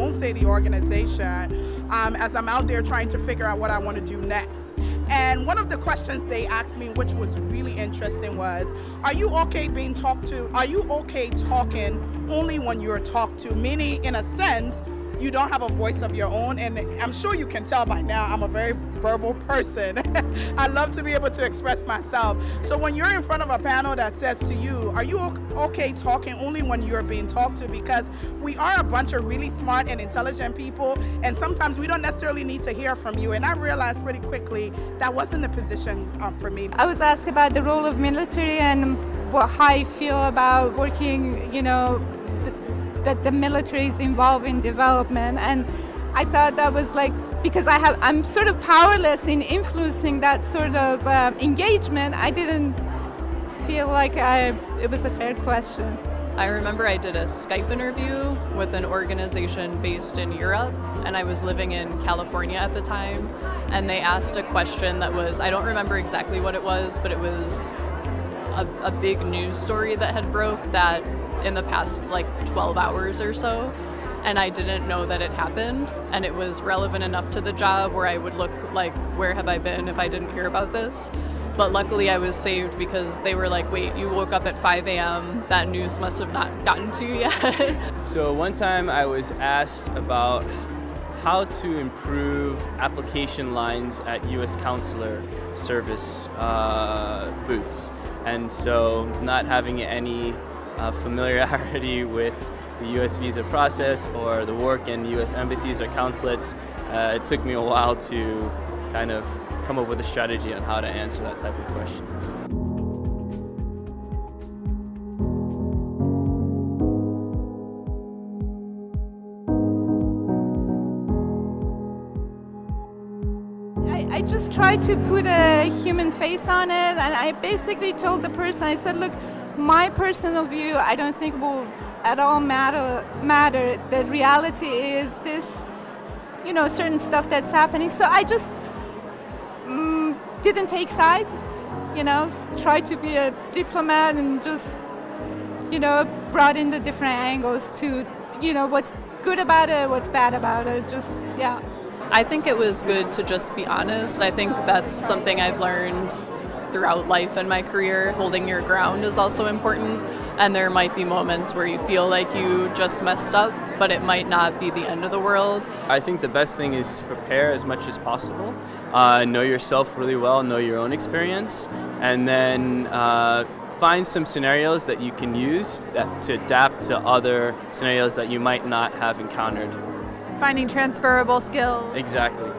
won't say the organization, as I'm out there trying to figure out what I want to do next. And one of the questions they asked me, which was really interesting, was, are you okay being talked to? Are you okay talking only when you're talked to? Meaning, in a sense, you don't have a voice of your own. And I'm sure you can tell by now, I'm a very verbal person. I love to be able to express myself. So when you're in front of a panel that says to you, are you okay talking only when you're being talked to? Because we are a bunch of really smart and intelligent people, and sometimes we don't necessarily need to hear from you. And I realized pretty quickly that wasn't the position for me. I was asked about the role of military and how I feel about working, that the military is involved in development, and I thought that was because I'm sort of powerless in influencing that sort of engagement. I didn't feel like it was a fair question. I remember I did a Skype interview with an organization based in Europe, and I was living in California at the time, and they asked a question that was, I don't remember exactly what it was, but it was a big news story that had broke that in the past 12 hours or so, and I didn't know that it happened, and it was relevant enough to the job where I would look like, where have I been if I didn't hear about this? But luckily I was saved because they were like, wait, you woke up at 5 a.m., that news must have not gotten to you yet. So one time I was asked about how to improve application lines at U.S. Consular Service booths. And so not having any familiarity with the U.S. visa process or the work in U.S. embassies or consulates, it took me a while to kind of come up with a strategy on how to answer that type of question. I just tried to put a human face on it, and I basically told the person, I said, look, my personal view I don't think will at all matter. The reality is this, certain stuff that's happening. So I just didn't take sides, tried to be a diplomat and just, brought in the different angles to, what's good about it, what's bad about it, I think it was good to just be honest. I think that's something I've learned throughout life and my career. Holding your ground is also important, and there might be moments where you feel like you just messed up, but it might not be the end of the world. I think the best thing is to prepare as much as possible, know yourself really well, know your own experience, and then find some scenarios that you can use to adapt to other scenarios that you might not have encountered. Finding transferable skills. Exactly.